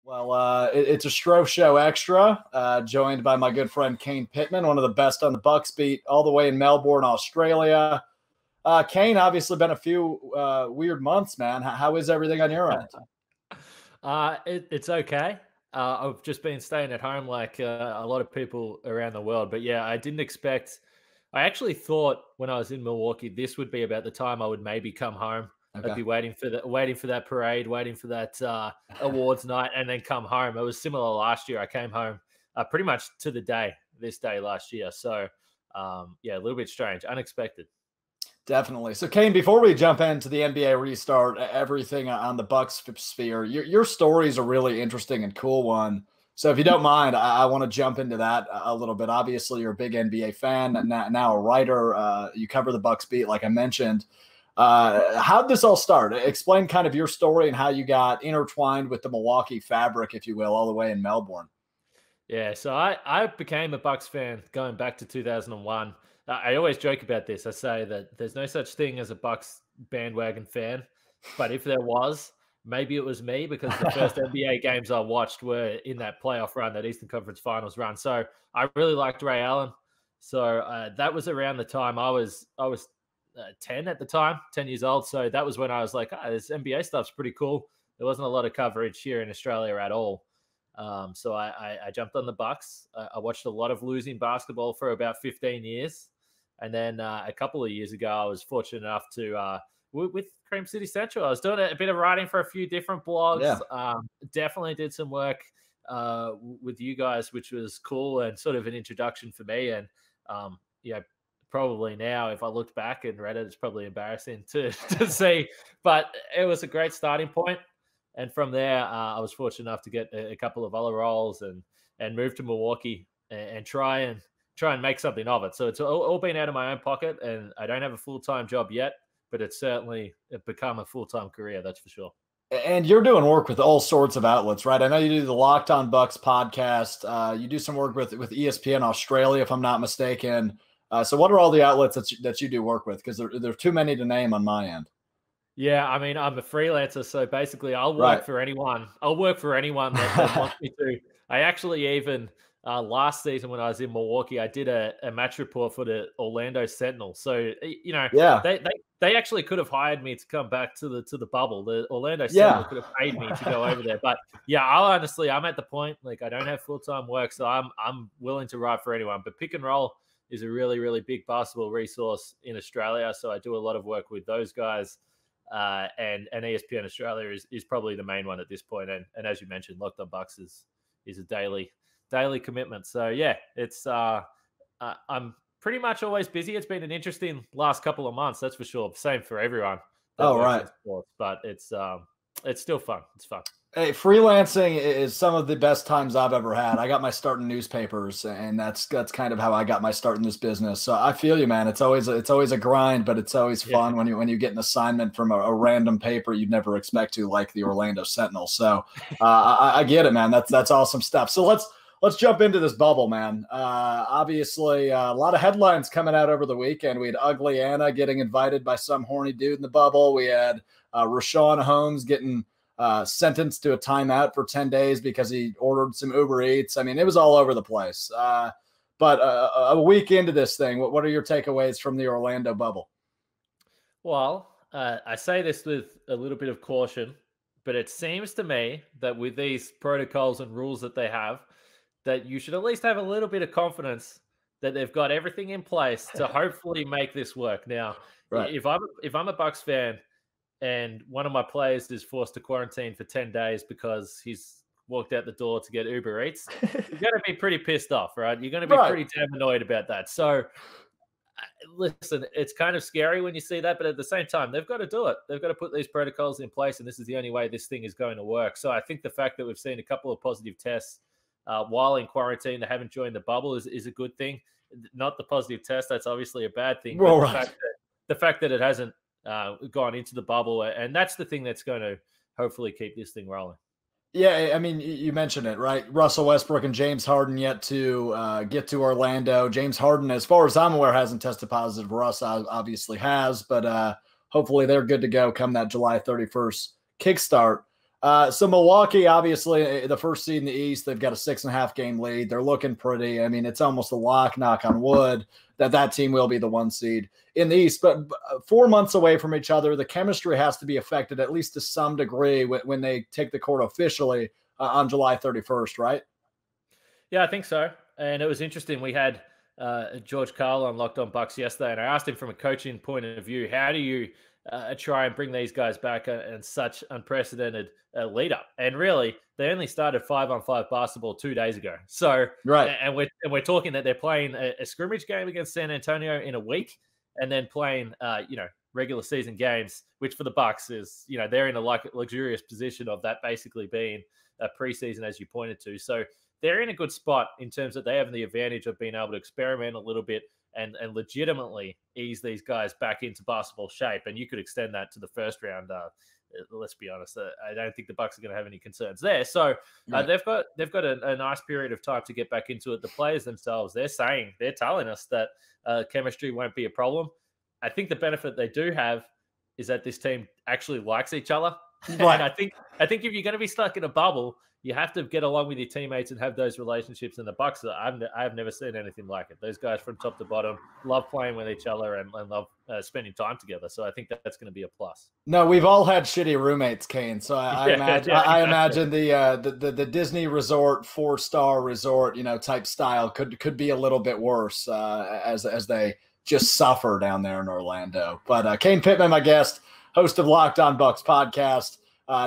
Well, it's a Strouf Show extra, joined by my good friend Kane Pitman, one of the best on the Bucks beat, all the way in Melbourne, Australia. Kane, obviously been a few weird months, man. How is everything on your end? It's okay. I've just been staying at home like a lot of people around the world. But yeah, I didn't expect. I actually thought when I was in Milwaukee, this would be about the time I would maybe come home. Okay. I'd be waiting for that parade, waiting for that awards night, and then come home. It was similar last year. I came home pretty much to this day last year. So yeah, a little bit strange, unexpected. Definitely. So, Kane, before we jump into the NBA restart, everything on the Bucks sphere, your story is a really interesting and cool one. So, if you don't mind, I want to jump into that a little bit. Obviously, you're a big NBA fan, now a writer. You cover the Bucks beat, like I mentioned. How did this all start? Explain kind of your story and how you got intertwined with the Milwaukee fabric, if you will, all the way in Melbourne. Yeah, so I became a Bucks fan going back to 2001. I always joke about this. I say that there's no such thing as a Bucks bandwagon fan, but if there was, maybe it was me because the first NBA games I watched were in that playoff run, that Eastern Conference Finals run. So I really liked Ray Allen. So that was around the time I was 10 at the time, 10 years old. So that was when I was like, this NBA stuff's pretty cool. There wasn't a lot of coverage here in Australia at all. So I jumped on the Bucks. I watched a lot of losing basketball for about 15 years. And then a couple of years ago, I was fortunate enough to, with Cream City Central, I was doing a bit of writing for a few different blogs. Yeah. Definitely did some work with you guys, which was cool and sort of an introduction for me. And, probably now, if I looked back and read it, it's probably embarrassing to see. But it was a great starting point. And from there, I was fortunate enough to get a couple of other roles and move to Milwaukee and try and make something of it. So it's all been out of my own pocket, and I don't have a full-time job yet, but it's certainly become a full-time career, that's for sure. And you're doing work with all sorts of outlets, right? I know you do the Locked On Bucks podcast. You do some work with ESPN Australia, if I'm not mistaken. So what are all the outlets that you do work with? Because there are too many to name on my end. Yeah, I mean, I'm a freelancer, so basically I'll work for anyone. I'll work for anyone that wants me to. I actually even last season when I was in Milwaukee, I did a match report for the Orlando Sentinel. So they actually could have hired me to come back to the bubble. The Orlando Sentinel could have paid me to go over there. But yeah, I'm at the point like I don't have full-time work, so I'm willing to write for anyone. But Pick and Roll is a really, really big basketball resource in Australia, so I do a lot of work with those guys. And ESPN Australia is probably the main one at this point. And as you mentioned, Locked On Bucks is a daily commitment. So yeah, it's I'm pretty much always busy. It's been an interesting last couple of months, that's for sure. Same for everyone. Oh, right. Sports, but it's still fun. It's fun. Hey, freelancing is some of the best times I've ever had. I got my start in newspapers, and that's kind of how I got my start in this business. So I feel you, man. It's always a grind, but it's always fun when you get an assignment from a random paper you'd never expect to, like the Orlando Sentinel. So I get it, man. That's awesome stuff. So let's jump into this bubble, man. Obviously, a lot of headlines coming out over the weekend. We had Ugly Anna getting invited by some horny dude in the bubble. We had Rashawn Holmes getting sentenced to a timeout for 10 days because he ordered some Uber Eats. I mean, it was all over the place. But a week into this thing, what are your takeaways from the Orlando bubble? Well, I say this with a little bit of caution, but it seems to me that with these protocols and rules that they have, that you should at least have a little bit of confidence that they've got everything in place to hopefully make this work. Now, right. if I'm a Bucks fan, and one of my players is forced to quarantine for 10 days because he's walked out the door to get Uber Eats, you're going to be pretty pissed off, right? You're going to be pretty damn annoyed about that. So, listen, it's kind of scary when you see that, but at the same time, they've got to do it. They've got to put these protocols in place, and this is the only way this thing is going to work. So I think the fact that we've seen a couple of positive tests while in quarantine, they haven't joined the bubble is a good thing. Not the positive test, that's obviously a bad thing. Well, but the fact that it hasn't gone into the bubble, and that's the thing that's going to hopefully keep this thing rolling. Yeah, I mean, you mentioned it, right? Russell Westbrook and James Harden yet to get to Orlando. James Harden, as far as I'm aware, hasn't tested positive. Russ obviously has, but hopefully they're good to go come that July 31st kickstart. So Milwaukee, obviously the first seed in the East, they've got a 6.5 game lead. They're looking pretty. I mean, it's almost a lock, knock on wood, that team will be the 1 seed in the East. But 4 months away from each other, the chemistry has to be affected at least to some degree when they take the court officially on July 31st, right? Yeah, I think so. And it was interesting. We had George Carl on Locked On Bucks yesterday, and I asked him from a coaching point of view, how do you try and bring these guys back in such unprecedented lead up? And really, they only started 5-on-5 basketball 2 days ago. So, right, and we're talking that they're playing a scrimmage game against San Antonio in a week, and then playing regular season games, which for the Bucks is they're in a luxurious position of that basically being a preseason, as you pointed to. So they're in a good spot in terms that they have the advantage of being able to experiment a little bit and legitimately ease these guys back into basketball shape. And you could extend that to the first round. Let's be honest, I don't think the Bucks are going to have any concerns there. So they've got a nice period of time to get back into it. The players themselves, they're telling us that chemistry won't be a problem. I think the benefit they do have is that this team actually likes each other. Right. And I think if you're going to be stuck in a bubble, you have to get along with your teammates and have those relationships. And the Bucks, I've never seen anything like it. Those guys from top to bottom love playing with each other and love spending time together. So I think that's going to be a plus. No, we've all had shitty roommates, Kane. So I imagine the Disney resort, 4-star resort, type style could be a little bit worse as they just suffer down there in Orlando. But Kane Pitman, my guest, host of Locked On Bucks podcast,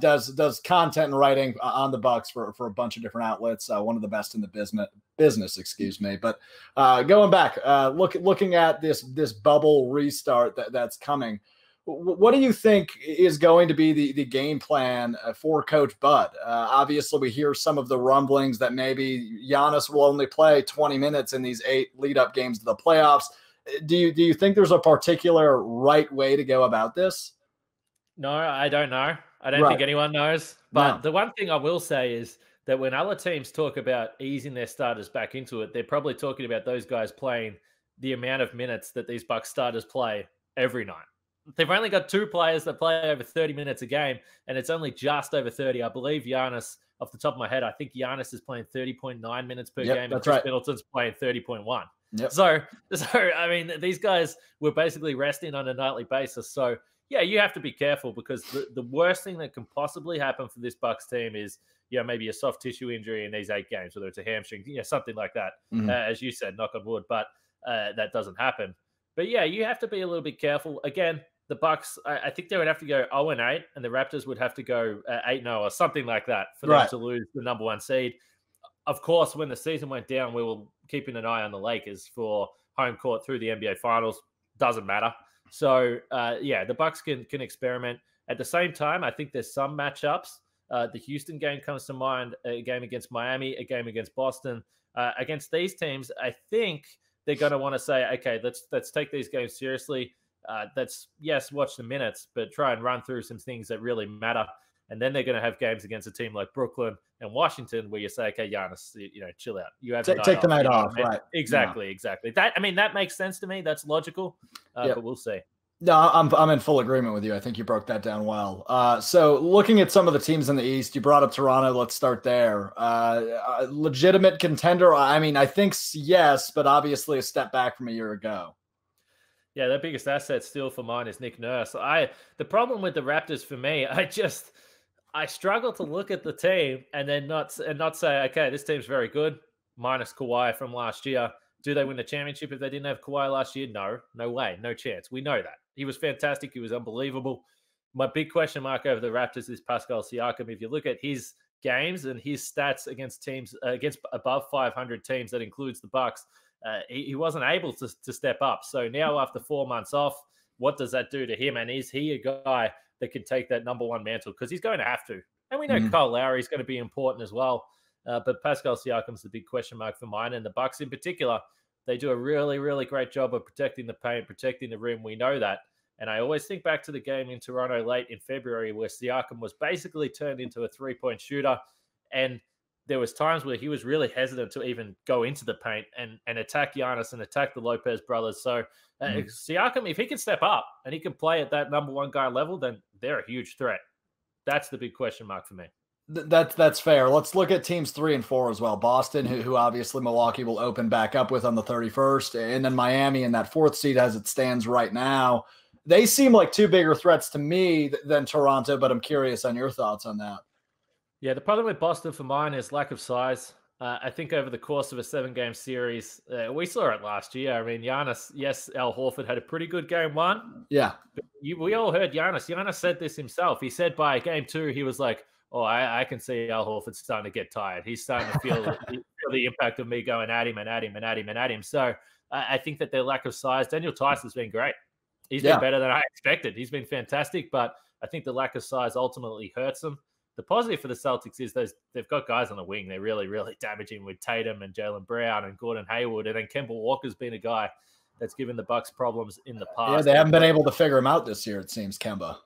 does content and writing on the Bucks for a bunch of different outlets. One of the best in the business, excuse me. But going back, looking at this bubble restart that's coming, what do you think is going to be the game plan for Coach Bud? Obviously, we hear some of the rumblings that maybe Giannis will only play 20 minutes in these 8 lead-up games to the playoffs. Do you think there's a particular right way to go about this? No, I don't know. I don't think anyone knows. But the one thing I will say is that when other teams talk about easing their starters back into it, they're probably talking about those guys playing the amount of minutes that these Bucks starters play every night. They've only got 2 players that play over 30 minutes a game, and it's only just over 30. I believe Giannis, off the top of my head, I think Giannis is playing 30.9 minutes per game, and Chris Middleton's playing 30.1. Yep. So I mean, these guys were basically resting on a nightly basis. So yeah, you have to be careful because the worst thing that can possibly happen for this Bucks team is, maybe a soft tissue injury in these 8 games, whether it's a hamstring, something like that. Mm-hmm. As you said, knock on wood, but that doesn't happen. But yeah, you have to be a little bit careful. Again, the Bucks, I think they would have to go 0-8, and the Raptors would have to go 8-0 or something like that for them to lose the number 1 seed. Of course, when the season went down, we were keeping an eye on the Lakers for home court through the NBA Finals. Doesn't matter. So, the Bucks can experiment. At the same time, I think there's some matchups. The Houston game comes to mind, a game against Miami, a game against Boston. Against these teams, I think they're going to want to say, okay, let's take these games seriously. Watch the minutes, but try and run through some things that really matter. And then they're going to have games against a team like Brooklyn and Washington where you say, okay, Giannis, chill out. You have take the night off, right? Exactly. That makes sense to me. That's logical, but we'll see. No, I'm in full agreement with you. I think you broke that down well. So looking at some of the teams in the East, you brought up Toronto. Let's start there. Legitimate contender? I mean, I think yes, but obviously a step back from a year ago. Yeah, their biggest asset still for mine is Nick Nurse. The problem with the Raptors for me, I struggle to look at the team and then not say, okay, this team's very good, minus Kawhi from last year. Do they win the championship if they didn't have Kawhi last year? No way, no chance. We know that. He was fantastic. He was unbelievable. My big question mark over the Raptors is Pascal Siakam. If you look at his games and his stats against teams, against above 500 teams, that includes the Bucks, he wasn't able to step up. So now after 4 months off, what does that do to him? And is he a guy that can take that number 1 mantle? Because he's going to have to. And we know Kyle Lowry is going to be important as well. But Pascal Siakam's the big question mark for mine. And the Bucks in particular, they do a really, really great job of protecting the paint, protecting the rim. We know that. And I always think back to the game in Toronto late in February where Siakam was basically turned into a 3-point shooter. And there was times where he was really hesitant to even go into the paint and attack Giannis and attack the Lopez brothers. So Siakam, if he can step up and he can play at that number 1 guy level, then they're a huge threat. That's the big question mark for me. That's fair. Let's look at teams 3 and 4 as well. Boston, who obviously Milwaukee will open back up with on the 31st, and then Miami in that 4th seed as it stands right now. They seem like two bigger threats to me than Toronto, but I'm curious on your thoughts on that. Yeah, the problem with Boston for mine is lack of size. I think over the course of a 7-game series, we saw it last year. I mean, Giannis, yes, Al Horford had a pretty good game 1. Yeah. We all heard Giannis. Giannis said this himself. He said by game 2, he was like, oh, I can see Al Horford starting to get tired. He's starting to feel the impact of me going at him and at him and at him and at him. So I think that their lack of size, Daniel Tyson's been great. He's been better than I expected. He's been fantastic, but I think the lack of size ultimately hurts them. The positive for the Celtics is they've got guys on the wing. They're really, really damaging with Tatum and Jaylen Brown and Gordon Hayward. And then Kemba Walker's been a guy that's given the Bucks problems in the past. Yeah, they haven't been able to figure him out this year, it seems, Kemba.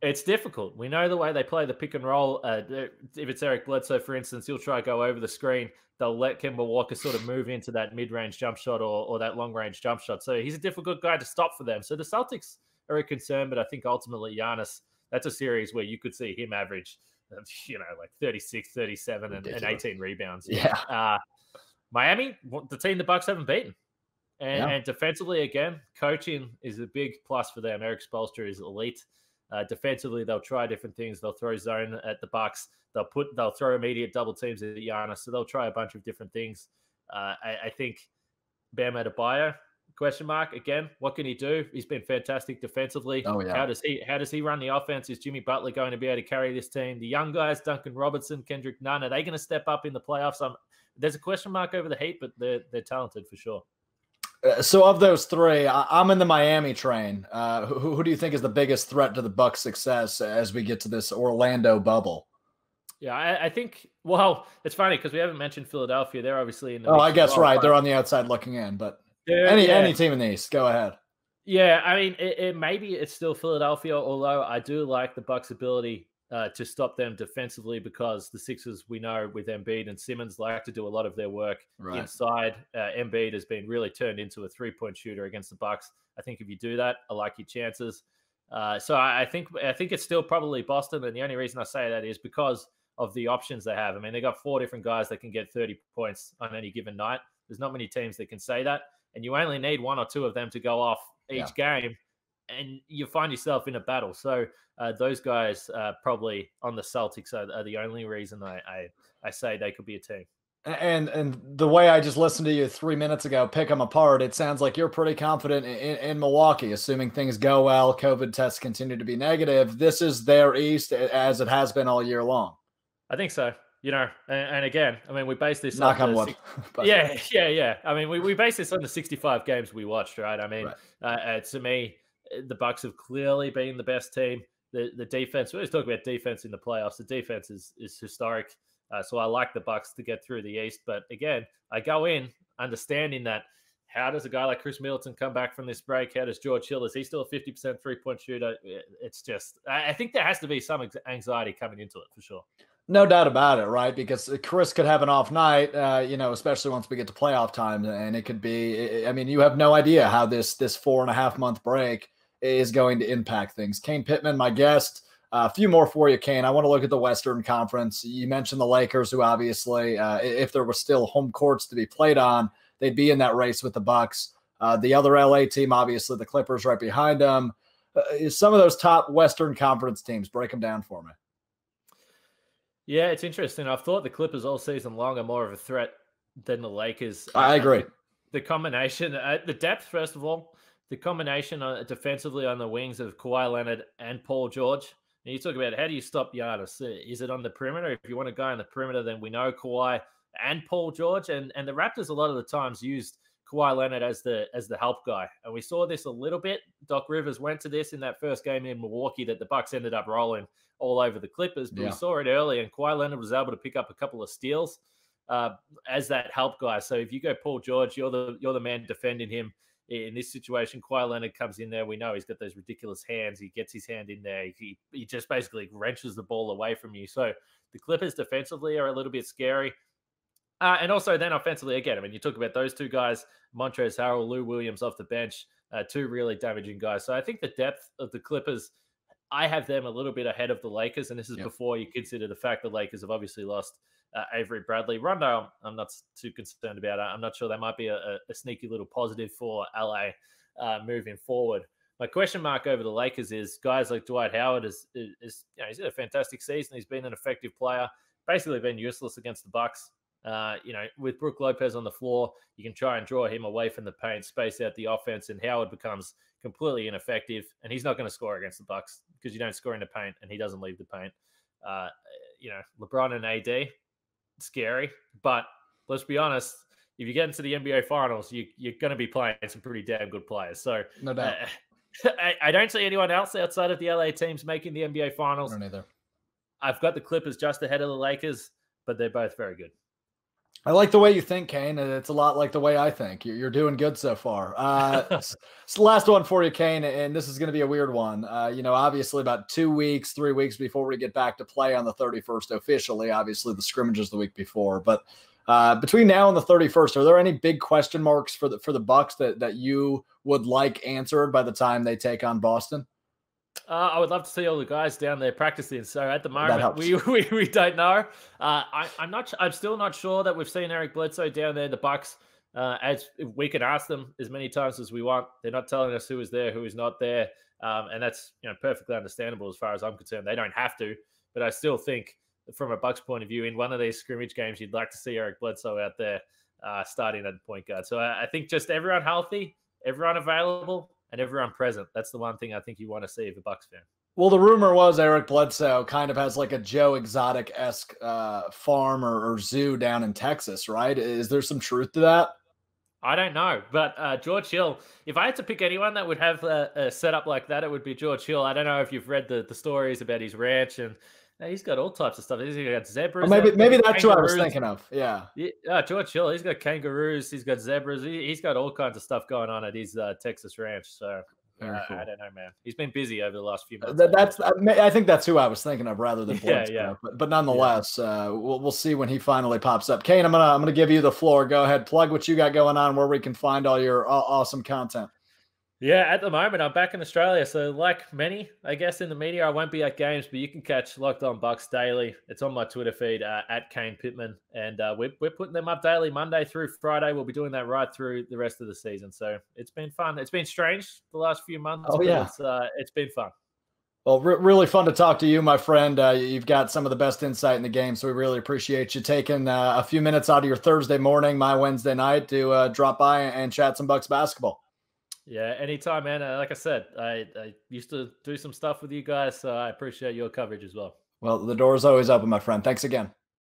It's difficult. We know the way they play the pick and roll. If it's Eric Bledsoe, for instance, he'll try to go over the screen. They'll let Kemba Walker sort of move into that mid-range jump shot or that long-range jump shot. So he's a difficult guy to stop for them. So the Celtics are a concern, but I think ultimately Giannis, that's a series where you could see him average – like 36, 37, and 18 rebounds. Yeah. Miami, the team the Bucks haven't beaten. And defensively, again, coaching is a big plus for them. Eric Spoelstra is elite. Defensively, they'll try different things. They'll throw zone at the Bucks. They'll throw immediate double teams at Giannis. So they'll try a bunch of different things. I think Bam Adebayo, question mark again. What can he do? He's been fantastic defensively. Oh yeah. How does he run the offense? Is Jimmy Butler going to be able to carry this team? The young guys, Duncan Robertson, Kendrick Nunn, are they going to step up in the playoffs? There's a question mark over the Heat, but they're talented for sure. So of those 3, I'm in the Miami train. Who do you think is the biggest threat to the Bucks' success as we get to this Orlando bubble? Yeah, I think. Well, it's funny because we haven't mentioned Philadelphia. They're obviously in the. I guess right. They're on the outside looking in, but. Any team in the East, go ahead. Yeah, I mean, maybe it's still Philadelphia, although I do like the Bucks' ability to stop them defensively because the Sixers, we know, with Embiid and Simmons, like to do a lot of their work inside. Embiid has been really turned into a 3-point shooter against the Bucks. I think if you do that, I like your chances. So I think it's still probably Boston, and the only reason I say that is because of the options they have. I mean, they got 4 different guys that can get 30 points on any given night. There's not many teams that can say that. And you only need 1 or 2 of them to go off each game, and you find yourself in a battle. So those guys probably on the Celtics are the only reason I say they could be a team. And the way I just listened to you 3 minutes ago, pick them apart, it sounds like you're pretty confident in Milwaukee, assuming things go well, COVID tests continue to be negative. This is their East as it has been all year long. I think so. And again, I mean, we base this knock on wood. Yeah. I mean, we base this on the 65 games we watched, right? I mean, to me, the Bucks have clearly been the best team. The defense, we always talk about defense in the playoffs. The defense is historic. So I like the Bucks to get through the East. But again, I go in understanding that how does a guy like Chris Middleton come back from this break? How does George Hill? Is he still a 50% 3-point shooter? It's just, I think there has to be some anxiety coming into it for sure. No doubt about it, right? Because Chris could have an off night, especially once we get to playoff time. And it could be, I mean, you have no idea how this 4.5 month break is going to impact things. Kane Pitman, my guest. A few more for you, Kane. I want to look at the Western Conference. You mentioned the Lakers, who obviously, if there were still home courts to be played on, they'd be in that race with the Bucks. The other LA team, obviously, the Clippers right behind them. Some of those top Western Conference teams, break them down for me. Yeah, it's interesting. I've thought the Clippers all season long are more of a threat than the Lakers. I agree. The combination, the depth, first of all, the combination defensively on the wings of Kawhi Leonard and Paul George. And you talk about how do you stop Giannis? Is it on the perimeter? If you want to go on the perimeter, then we know Kawhi and Paul George. And the Raptors a lot of the times used Kawhi Leonard as the help guy. And we saw this a little bit. Doc Rivers went to this in that first game in Milwaukee that the Bucks ended up rolling all over the Clippers. But we saw it early, and Kawhi Leonard was able to pick up a couple of steals as that help guy. So if you go Paul George, you're the man defending him. In this situation, Kawhi Leonard comes in there. We know he's got those ridiculous hands. He gets his hand in there. He just basically wrenches the ball away from you. So the Clippers defensively are a little bit scary. And also then offensively, again, I mean, you talk about those two guys, Montrezl Harrell, Lou Williams off the bench, two really damaging guys. So I think the depth of the Clippers I have them a little bit ahead of the Lakers, and this is before you consider the fact the Lakers have obviously lost Avery Bradley. Rondo, I'm not too concerned about it. I'm not sure that might be a sneaky little positive for LA moving forward. My question mark over the Lakers is guys like Dwight Howard is he's had a fantastic season. He's been an effective player, basically been useless against the Bucks. With Brook Lopez on the floor, you can try and draw him away from the paint, space out the offense, and Howard becomes completely ineffective. And he's not going to score against the Bucks because you don't score in the paint, and he doesn't leave the paint. LeBron and AD, scary, but let's be honest. If you get into the NBA Finals, you're going to be playing some pretty damn good players. So no doubt. I don't see anyone else outside of the LA teams making the NBA Finals. I don't either. I've got the Clippers just ahead of the Lakers, but they're both very good. I like the way you think, Kane. It's a lot like the way I think. You're doing good so far. It's the last one for you, Kane, and this is going to be a weird one. Obviously about 3 weeks before we get back to play on the 31st officially. Obviously, the scrimmages the week before, but between now and the 31st, are there any big question marks for the Bucks that you would like answered by the time they take on Boston? I would love to see all the guys down there practicing. So at the moment, we don't know. I'm still not sure that we've seen Eric Bledsoe down there. The Bucks, as we can ask them as many times as we want, they're not telling us who is there, who is not there, and that's perfectly understandable as far as I'm concerned. They don't have to, but I still think from a Bucks point of view, in one of these scrimmage games, you'd like to see Eric Bledsoe out there starting at the point guard. So I think just everyone healthy, everyone available, and everyone present. That's the one thing I think you want to see as a Bucks fan. Well, the rumor was Eric Bledsoe kind of has like a Joe Exotic-esque farm or zoo down in Texas, right? Is there some truth to that? I don't know, but George Hill, if I had to pick anyone that would have a setup like that, it would be George Hill. I don't know if you've read the stories about his ranch, and he's got all types of stuff. He's got zebras. Maybe that's what I was thinking of. Yeah. George Hill, he's got kangaroos. He's got zebras. He's got all kinds of stuff going on at his Texas ranch. So cool. I don't know, man. He's been busy over the last few months. I think that's who I was thinking of rather than Bledsoe. Yeah. But nonetheless, we'll see when he finally pops up. Kane, I'm gonna give you the floor. Go ahead, plug what you got going on, where we can find all your awesome content. Yeah, at the moment, I'm back in Australia. So like many, I guess, in the media, I won't be at games, but you can catch Locked On Bucks daily. It's on my Twitter feed, at Kane Pitman. And we're putting them up daily, Monday through Friday. We'll be doing that right through the rest of the season. So it's been fun. It's been strange the last few months. Oh, yeah. It's been fun. Well, really fun to talk to you, my friend. You've got some of the best insight in the game, so we really appreciate you taking a few minutes out of your Thursday morning, my Wednesday night, to drop by and chat some Bucks basketball. Yeah, anytime, man. Like I said, I used to do some stuff with you guys, so I appreciate your coverage as well. Well, the door is always open, my friend. Thanks again.